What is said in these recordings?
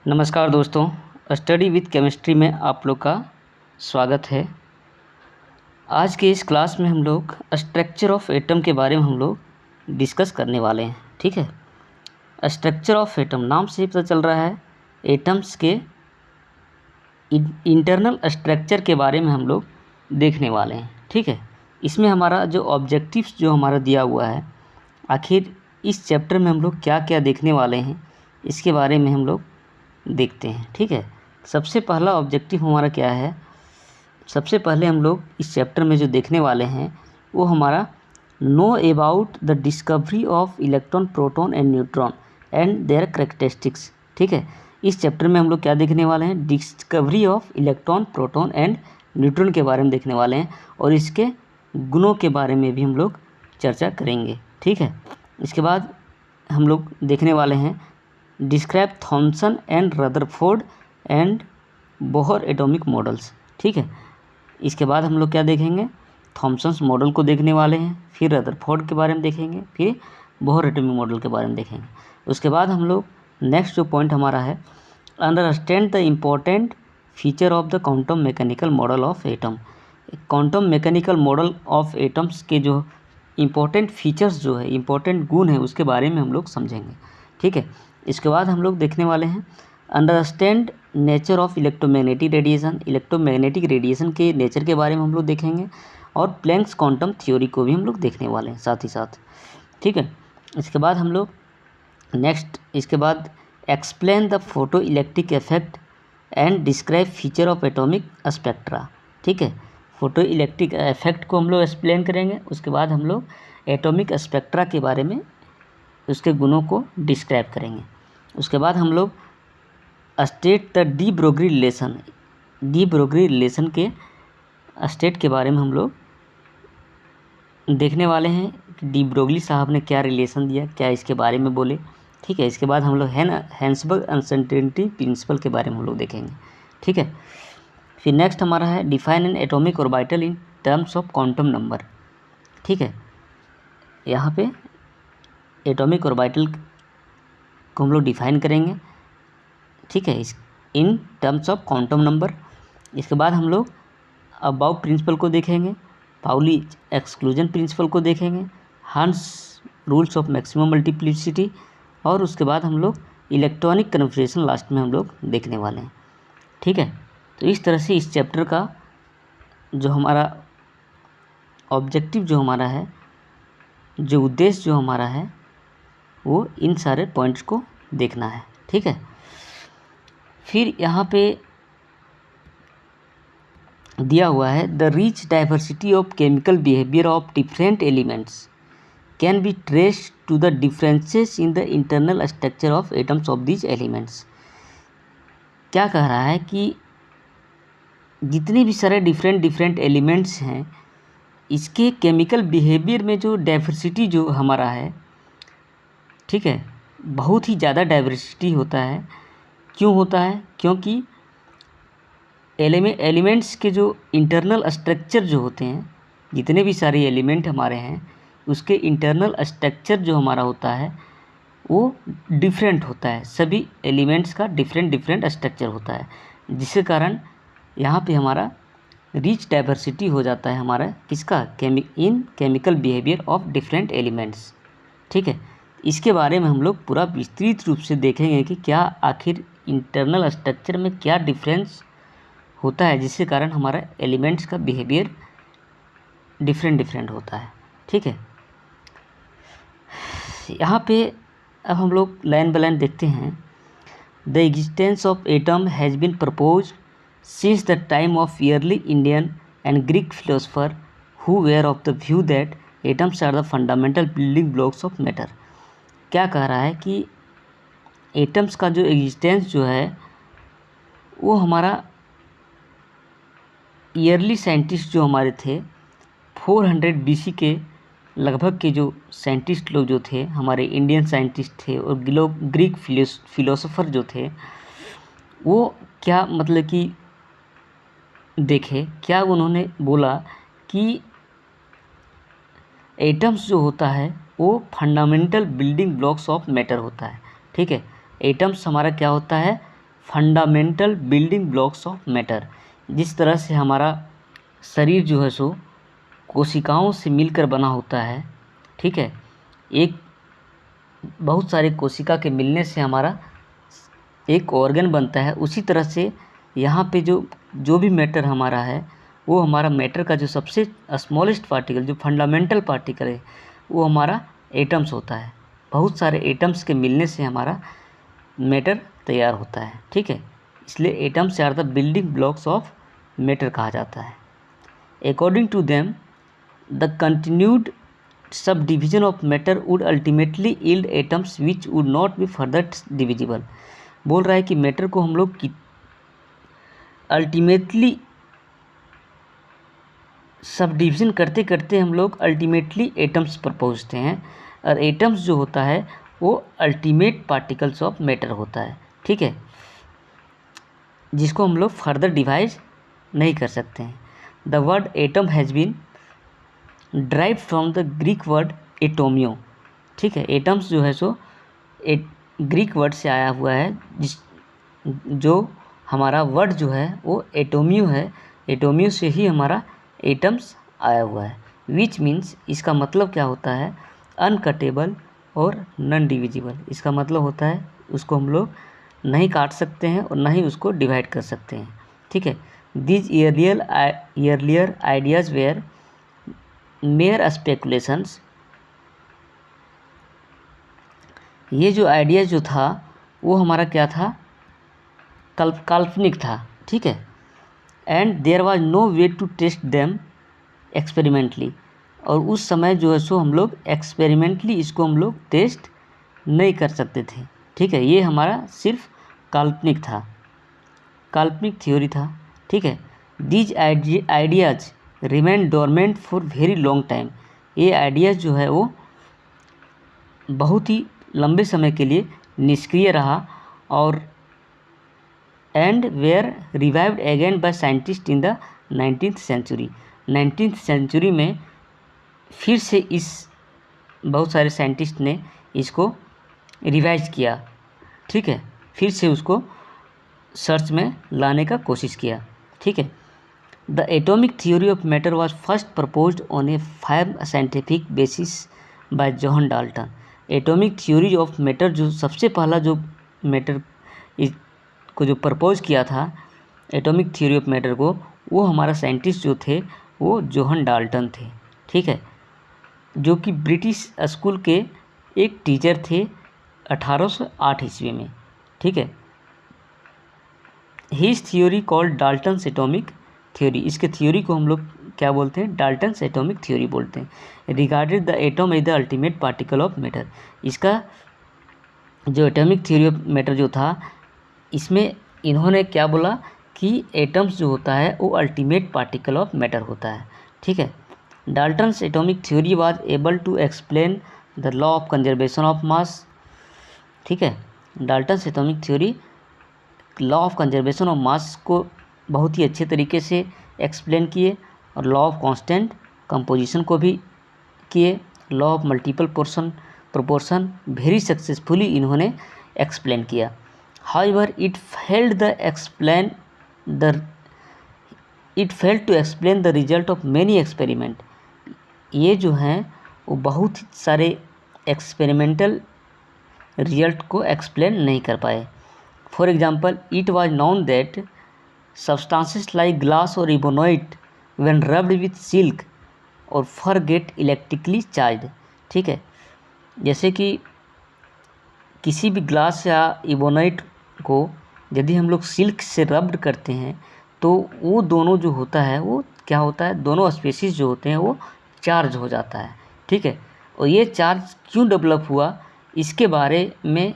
नमस्कार दोस्तों, study with chemistry में आप लोग का स्वागत है। आज के इस क्लास में हम लोग स्ट्रक्चर ऑफ एटम के बारे में हम लोग डिस्कस करने वाले हैं। ठीक है, स्ट्रक्चर ऑफ एटम नाम से ही पता चल रहा है एटम्स के इंटरनल स्ट्रक्चर के बारे में हम लोग देखने वाले हैं। ठीक है, इसमें हमारा जो ऑब्जेक्टिव्स जो हमारा दिया हुआ है, आखिर इस चैप्टर में हम लोग क्या क्या देखने वाले हैं इसके बारे में हम लोग देखते हैं। ठीक है, सबसे पहला ऑब्जेक्टिव हमारा क्या है, सबसे पहले हम लोग इस चैप्टर में जो देखने वाले हैं वो हमारा know about the discovery of electron, proton and neutron and there characteristics. ठीक है, इस चैप्टर में हम लोग क्या देखने वाले हैं, discovery of electron, proton and neutron के बारे में देखने वाले हैं और इसके गुणों के बारे में भी हम लोग चर्चा करेंगे। ठीक है, इसके बाद हम लोग देखने वाले हैं describe Thomson and Rutherford and Bohr atomic models. ठीक है, इसके बाद हम लोग क्या देखेंगे, थॉमसन्स मॉडल को देखने वाले हैं, फिर रदरफोर्ड के बारे में देखेंगे, फिर बोहर एटॉमिक मॉडल के बारे में देखेंगे। उसके बाद हम लोग नेक्स्ट जो पॉइंट हमारा है, understand the important feature of the quantum mechanical model of atom. Quantum mechanical model of atoms के जो इम्पोर्टेंट फीचर्स जो है, इम्पोर्टेंट गुण है, उसके बारे में हम लोग समझेंगे। ठीक है, इसके बाद हम लोग देखने वाले हैं understand nature of electromagnetic radiation. Electromagnetic radiation के नेचर के बारे में हम लोग देखेंगे और प्लैंक्स क्वांटम थ्योरी को भी हम लोग देखने वाले हैं साथ ही साथ। ठीक है, इसके बाद हम लोग इसके बाद explain the photo electric effect and describe feature of atomic spectra. ठीक है, फोटो इलेक्ट्रिक इफेक्ट को हम लोग एक्सप्लेन करेंगे, उसके बाद हम लोग एटॉमिक स्पेक्ट्रा के बारे में उसके गुणों को डिस्क्राइब करेंगे। उसके बाद हम लोग state the de Broglie relation, de Broglie relation के स्टेट के बारे में हम लोग देखने वाले हैं कि डी ब्रोगली साहब ने क्या रिलेशन दिया, क्या इसके बारे में बोले। ठीक है, इसके बाद हम लोग हैंसबर्ग अनसर्टेनिटी प्रिंसिपल के बारे में हम लोग देखेंगे। ठीक है, फिर नेक्स्ट हमारा है define N atomic orbital in terms of quantum number. ठीक है, यहाँ पे एटॉमिक ऑर्बिटल को हम लोग डिफाइन करेंगे। ठीक है, इस in terms of quantum number. इसके बाद हम लोग अबाउट प्रिंसिपल को देखेंगे, पाउली एक्सक्लूजन प्रिंसिपल को देखेंगे, hertz rules of maximum multiplicity, और उसके बाद हम लोग इलेक्ट्रॉनिक कन्फर्मेशन लास्ट में हम लोग देखने वाले हैं। ठीक है, तो इस तरह से इस चैप्टर का जो हमारा ऑब्जेक्टिव जो हमारा है, जो उद्देश्य जो हमारा है, वो इन सारे पॉइंट्स को देखना है। ठीक है, फिर यहाँ पे दिया हुआ है the rich diversity of chemical behaviour of different elements can be traced to the differences in the internal structure of atoms of these elements. क्या कह रहा है कि जितने भी सारे डिफरेंट एलिमेंट्स हैं, इसके केमिकल बिहेवियर में जो डाइवर्सिटी जो हमारा है, ठीक है, बहुत ही ज़्यादा डाइवर्सिटी होता है। क्यों होता है? क्योंकि एलिमेंट्स के जो इंटरनल स्ट्रक्चर जो होते हैं, जितने भी सारे एलिमेंट हमारे हैं, उसके इंटरनल स्ट्रक्चर जो हमारा होता है वो डिफरेंट होता है। सभी एलिमेंट्स का डिफरेंट स्ट्रक्चर होता है, जिसके कारण यहाँ पे हमारा रिच डाइवर्सिटी हो जाता है हमारा किसका, इन chemical behaviour of different elements. ठीक है, इसके बारे में हम लोग पूरा विस्तृत रूप से देखेंगे कि क्या आखिर इंटरनल स्ट्रक्चर में क्या डिफरेंस होता है, जिसके कारण हमारा एलिमेंट्स का बिहेवियर डिफरेंट होता है। ठीक है, यहाँ पे अब हम लोग लाइन बाय लाइन देखते हैं। The existence of atom has been propose since the time of early Indian and Greek philosopher who were of the view that atoms are the fundamental building blocks of matter. क्या कह रहा है कि atoms का जो existence जो है वो हमारा ईयरली साइंटिस्ट जो हमारे थे 400 BC के लगभग के जो साइंटिस्ट लोग जो थे, हमारे इंडियन साइंटिस्ट थे और ग्रीक फिलोसोफर जो थे, वो क्या मतलब कि देखे क्या उन्होंने बोला कि एटम्स जो होता है वो fundamental building blocks of matter होता है। ठीक है, एटम्स हमारा क्या होता है, fundamental building blocks of matter. जिस तरह से हमारा शरीर जो है सो कोशिकाओं से मिलकर बना होता है, ठीक है, एक बहुत सारे कोशिका के मिलने से हमारा एक ऑर्गन बनता है, उसी तरह से यहाँ पे जो भी मैटर हमारा है वो हमारा मैटर का जो सबसे स्मॉलेस्ट पार्टिकल, जो फंडामेंटल पार्टिकल है, वो हमारा एटम्स होता है। बहुत सारे एटम्स के मिलने से हमारा मैटर तैयार होता है, ठीक है। इसलिए atoms are the building blocks of matter कहा जाता है। According to them the continued subdivision of matter would ultimately yield atoms which would not be further divisible. बोल रहा है कि मैटर को हम लोग अल्टीमेटली सब डिवीज़न करते करते हम लोग अल्टीमेटली एटम्स पर पहुंचते हैं, और एटम्स जो होता है वो अल्टीमेट पार्टिकल्स ऑफ मैटर होता है, ठीक है, जिसको हम लोग फर्दर डिवाइड नहीं कर सकते हैं। The word atom has been drive from the Greek word atomos, ठीक है। एटम्स जो है सो ग्रीक वर्ड से आया हुआ है, जो हमारा वर्ड जो है वो एटोमियो है। एटोमियो से ही हमारा एटम्स आया हुआ है। विच मीन्स, इसका मतलब क्या होता है, अनकटेबल और नॉन डिविजिबल। इसका मतलब होता है उसको हम लोग नहीं काट सकते हैं और ना ही उसको डिवाइड कर सकते हैं, ठीक है। These earlier ideas were mere speculations. ये जो आइडिया जो था वो हमारा क्या था, काल्पनिक था, ठीक है। And there was no way to test them experimentally. और उस समय जो है सो हम लोग एक्सपेरिमेंटली इसको हम लोग टेस्ट नहीं कर सकते थे, ठीक है। ये हमारा सिर्फ काल्पनिक था, काल्पनिक थ्योरी था, ठीक है। These ideas remain dormant for very long time. ये आइडियाज़ जो है वो बहुत ही लंबे समय के लिए निष्क्रिय रहा, और and were revived again by scientist in the 19th century. 19th century में फिर से इस बहुत सारे साइंटिस्ट ने इसको रिवाइज किया, ठीक है, फिर से उसको सर्च में लाने का कोशिश किया, ठीक है। The atomic theory of matter was first proposed on a farm scientific basis by John Dalton. Atomic theory of matter जो सबसे पहला जो मैटर को जो प्रपोज किया था, एटॉमिक थ्योरी ऑफ मैटर को, वो हमारा साइंटिस्ट जो थे वो जोहन डाल्टन थे, ठीक है, जो कि ब्रिटिश स्कूल के एक टीचर थे 1808 ईस्वी में, ठीक है। His theory called Dalton's atomic theory. इसके थ्योरी को हम लोग क्या बोलते हैं, डाल्टन्स एटॉमिक थ्योरी बोलते हैं। Regarded the atom as the ultimate particle of matter. इसका जो एटॉमिक थ्योरी ऑफ मैटर जो था, इसमें इन्होंने क्या बोला कि एटम्स जो होता है वो अल्टीमेट पार्टिकल ऑफ मैटर होता है, ठीक है। Dalton's atomic theory was able to explain the law of conservation of mass, ठीक है। Dalton's atomic theory law of conservation of mass को बहुत ही अच्छे तरीके से एक्सप्लेन किए, और लॉ ऑफ कांस्टेंट कंपोजिशन को भी किए। Law of multiple proportion very successfully इन्होंने एक्सप्लेन किया। However it failed to explain the result of many experiment. ये जो हैं वो बहुत सारे एक्सपेरिमेंटल रिजल्ट को एक्सप्लेन नहीं कर पाए। For example, it was known that substances like glass और ebonite when rubbed with silk और फर गेट इलेक्ट्रिकली चार्ज, ठीक है। जैसे कि किसी भी ग्लास या इबोनाइट को यदि हम लोग सिल्क से रब्ड करते हैं तो वो दोनों जो होता है वो क्या होता है, दोनों स्पेसीज जो होते हैं वो चार्ज हो जाता है, ठीक है। और ये चार्ज क्यों डेवलप हुआ, इसके बारे में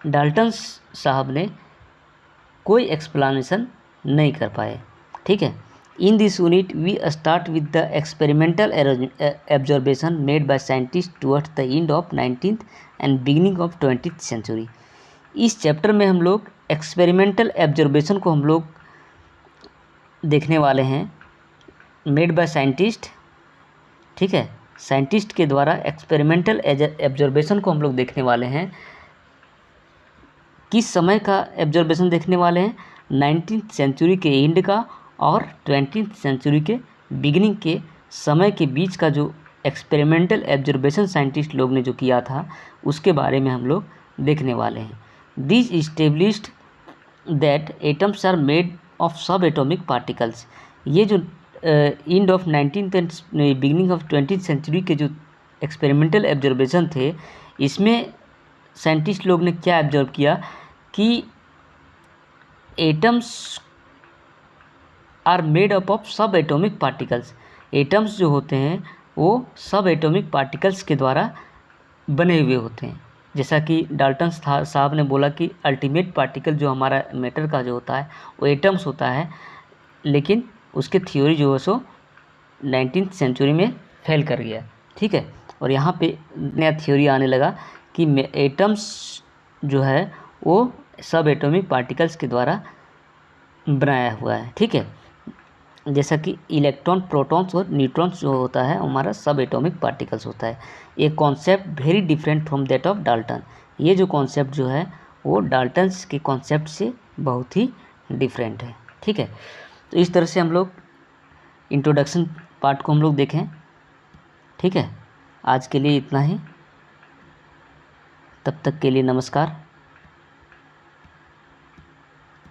डाल्टन साहब ने कोई एक्सप्लेनेशन नहीं कर पाए, ठीक है। In this unit we start with the experimental observation made by scientist towards the end of 19th and beginning of 20th century. इस चैप्टर में हम लोग एक्सपेरिमेंटल ऑब्जर्वेशन को हम लोग देखने वाले हैं, मेड बाय साइंटिस्ट, ठीक है। साइंटिस्ट के द्वारा एक्सपेरिमेंटल ऑब्जर्वेशन को हम लोग देखने वाले हैं किस समय का ऑब्जर्वेशन देखने वाले हैं, 19th सेंचुरी के एंड का और 20th सेंचुरी के बिगिनिंग के समय के बीच का जो एक्सपेरिमेंटल ऑब्जर्वेशन साइंटिस्ट लोग ने जो किया था उसके बारे में हम लोग देखने वाले हैं। This established that atoms are made of subatomic particles. ये जो end of 19th and beginning of 20th century के जो एक्सपेरिमेंटल ऑब्जर्वेशन थे, इसमें साइंटिस्ट लोग ने क्या ऑब्जर्व किया कि atoms are made up of subatomic particles. Atoms जो होते हैं वो सब एटॉमिक पार्टिकल्स के द्वारा बने हुए होते हैं। जैसा कि डाल्टन साहब ने बोला कि अल्टीमेट पार्टिकल जो हमारा मैटर का जो होता है वो एटम्स होता है, लेकिन उसके थ्योरी जो है सो 19th सेंचुरी में फेल कर गया। ठीक है, और यहाँ पे नया थ्योरी आने लगा कि एटम्स जो है वो सब एटॉमिक पार्टिकल्स के द्वारा बनाया हुआ है। ठीक है, जैसा कि इलेक्ट्रॉन, प्रोटॉन्स और न्यूट्रॉन्स जो होता है हमारा सब एटॉमिक पार्टिकल्स होता है। ये concept very different from that of Dalton. ये जो कॉन्सेप्ट जो है वो डाल्टन्स के कॉन्सेप्ट से बहुत ही डिफरेंट है। ठीक है, तो इस तरह से हम लोग इंट्रोडक्शन पार्ट को हम लोग देखें। ठीक है, आज के लिए इतना ही। तब तक के लिए नमस्कार।